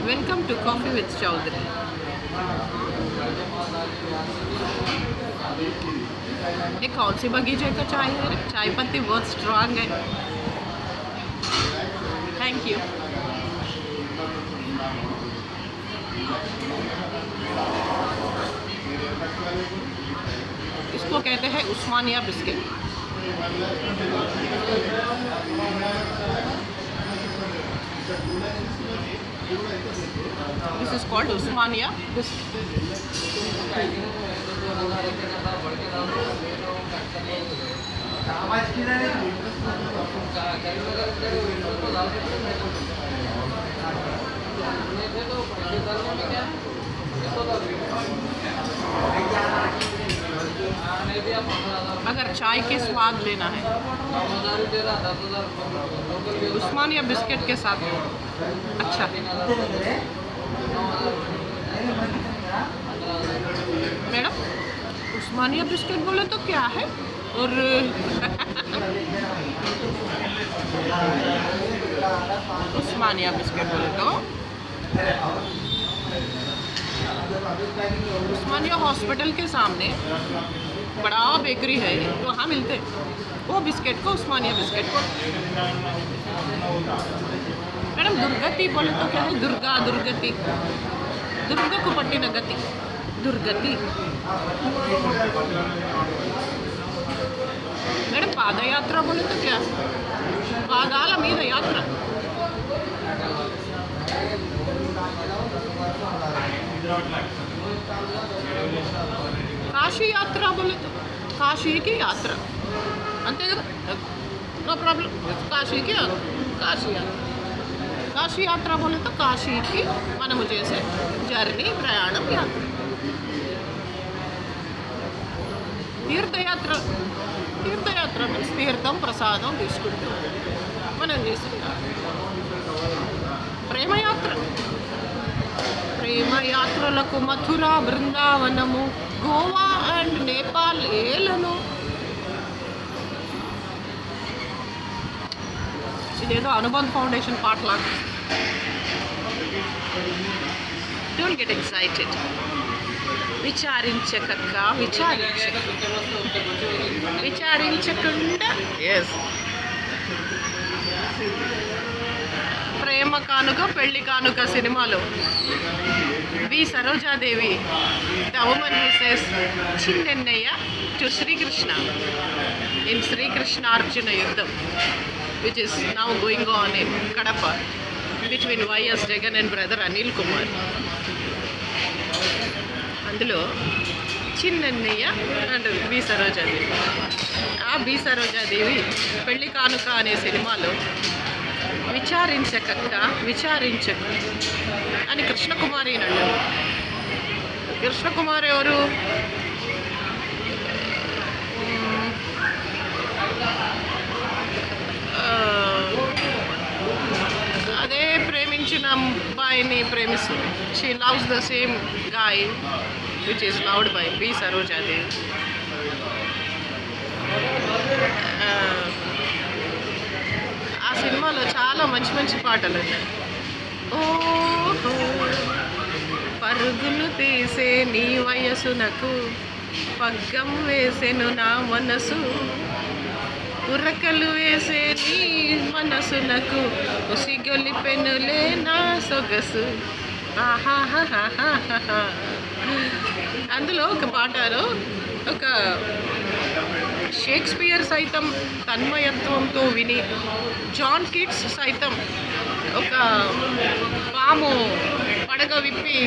Welcome to Coffee with Chowdhury. ये कौन सी बगीचे का चाय है? चाय पत्ती बहुत स्ट्रांग है. Thank you. इसको कहते हैं उस्मानिया biscuit. This is called Usmania biscuit. अगर चाय के स्वाद लेना है उस्मानिया बिस्किट के साथ अच्छा. मैडम उस्मानिया बिस्किट बोले तो क्या है? और उस्मानिया बिस्किट बोले तो उस्मानिया हॉस्पिटल के सामने बड़ा बेकरी है, वहाँ मिलते वो बिस्किट को उस्मानिया बिस्किट को. मैडम दुर्गति बोले तो क्या है? दुर्गति को पट्टिन गति दुर्गति. मैडम पादयात्रा बोले तो क्या? पादाల మీద యాత్ర. काशी यात्रा बोले तो काशी की यात्रा अंते कदा. No problem. काशी की काशी यात्रा बोले तो काशी की మనము చేసే జర్నీ ప్రయాణం యాత్ర. తీర్థయాత్ర మీన్స్ తీర్థం ప్రసాదం తీసుకుంటూ మనం చేసే ప్రేమయాత్రలకు మథుర బృందావనము గోవా అండ్ నేపాల్ ఏలను. ఇదేదో అనుబంధ్ ఫౌండేషన్ పాటలాగా. Don't get excited. విచారించకుండా ఎస్. ప్రేమ కానుక పెళ్లి కానుక సినిమాలో B Sarojadevi the woman who says చిన్నెన్నయ్య to Srikrishna in Srikrishna Arjuna Yuddham which is now going on in Kadapa between YS Jagan and brother Anil Kumar. అందులో చిన్నెన్నయ్య అండ్ బి సరోజాదేవి. ఆ బి సరోజాదేవి పెళ్లి కానుక అనే సినిమాలో విచారించకు అని కృష్ణకుమారి అన్నాడు. కృష్ణకుమారి ఎవరు? అదే ప్రేమించిన అబ్బాయిని ప్రేమిస్తుంది. She loves the same guy which is loved by B Sarojadevi. ఆ సినిమాలో చాలా మంచి పాటలు ఉన్నాయి. ఓహో పరుగులు తీసే నీ వయసునకు పగ్గం వేసెను నా మనసు, ఉరకలు వేసే నీ మనసునకు ఉసిగొలిపెనులే నా సొగసు. ఆహాహాహాహా. అందులో ఒక పాటలో ఒక షేక్స్పియర్ సైతం తన్మయత్వంతో విని, జాన్ కిట్స్ సైతం ఒక పాము పడగ విప్పి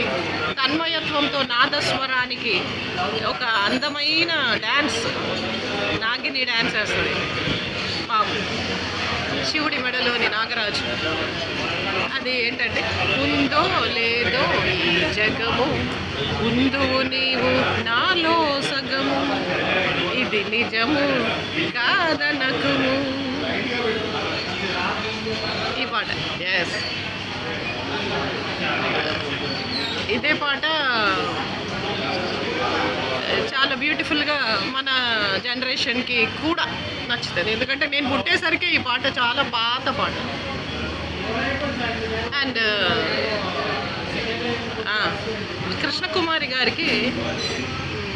తన్మయత్వంతో నాదస్వరానికి ఒక అందమైన డ్యాన్స్ నాగిని డ్యాన్స్ వేస్తుంది పాము. శివుడి మెడలోని నాగరాజు. అది ఏంటంటే ఉందో లేదో ఈ జగము, ఉందువు నీవు నాలో సగము, ఇది నిజము కాదనకుము. ఈ పాట ఎస్. ఇదే పాట చాలా బ్యూటిఫుల్గా మన జనరేషన్కి కూడా నచ్చుతుంది. ఎందుకంటే నేను పుట్టేసరికి ఈ పాట చాలా పాత పాట. అండ్ కృష్ణకుమారి గారికి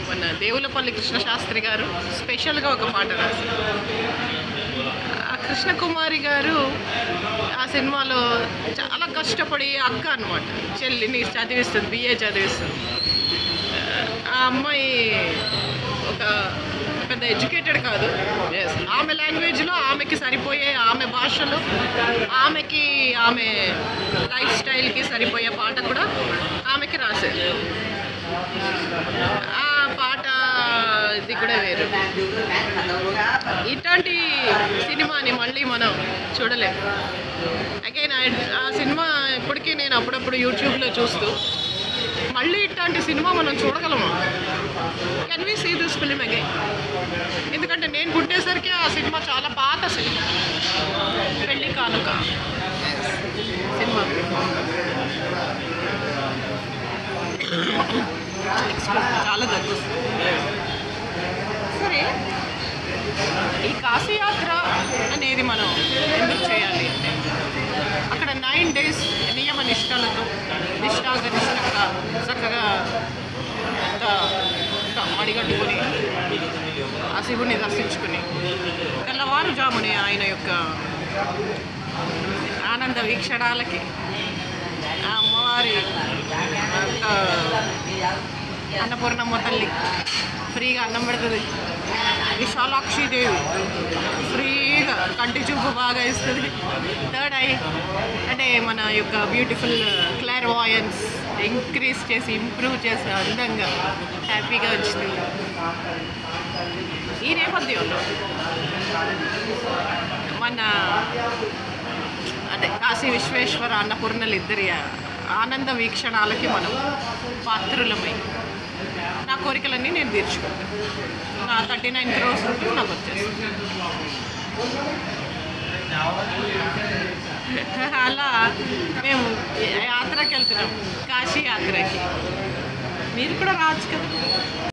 మన దేవులపల్లి కృష్ణశాస్త్రి గారు స్పెషల్గా ఒక పాట రాశారు. ఆ కృష్ణకుమారి గారు ఆ సినిమాలో చాలా కష్టపడి అక్క అనమాట, చెల్లిని చదివిస్తుంది, BA చదివిస్తుంది. ఆ అమ్మాయి ఒక పెద్ద ఎడ్యుకేటెడ్ కాదు, ఆమె లాంగ్వేజ్లో ఆమెకి సరిపోయే, ఆమె భాషలో ఆమెకి, ఆమె లైఫ్ స్టైల్కి సరిపోయే పాట కూడా ఆమెకి రాశారు. ఆ పాట ఇది కూడా వేరు. ఇట్లాంటి సినిమాని మళ్ళీ మనం చూడలేము. అగైన్ ఆ సినిమా ఇప్పటికీ నేను అప్పుడప్పుడు యూట్యూబ్లో చూస్తూ మళ్ళీ ఇట్లాంటి సినిమా మనం చూడగలము. Can we see this film again? ఎందుకంటే నేను పుట్టేసరికి ఆ సినిమా చాలా పాత సినిమా, పెళ్లి కానుక సినిమా. చాలా దగ్గు. సరే, ఈ కాశీయాత్ర అనేది మనం ఎందుకు చేయాలి అంటే, అక్కడ 9 days నియమ నిష్టలతో నిష్ఠాగరిష్టంగా చక్కగా అంతా అడిగట్టుకొని ఆ శివుని దర్శించుకుని తెల్లవారుజామునే ఆయన యొక్క ఆనంద వీక్షణాలకి ఆ అమ్మవారి అన్నపూర్ణమ్మ తల్లి ఫ్రీగా అన్నం పెడుతుంది. విశాలాక్షిదేవి ఫ్రీగా కంటి చూపు బాగా ఇస్తుంది. థర్డ్ ఐ అంటే మన యొక్క బ్యూటిఫుల్ క్లార్వాయన్స్ ఇంక్రీజ్ చేసి, ఇంప్రూవ్ చేసి అందంగా హ్యాపీగా వచ్చింది. ఈ నేపథ్యంలో మన అదే కాశీ విశ్వేశ్వర అన్నపూర్ణలు ఇద్దరి ఆనంద వీక్షణాలకి మనం పాత్రులమై నా కోరికలన్నీ నేను తీర్చుకుంటాను. నా 39 crores రూపీస్ నాకు వచ్చేస్తుంది. అలా మేము యాత్రకి వెళ్తున్నాం, కాశీ యాత్రకి. మీరు కూడా రావచ్చు కదా.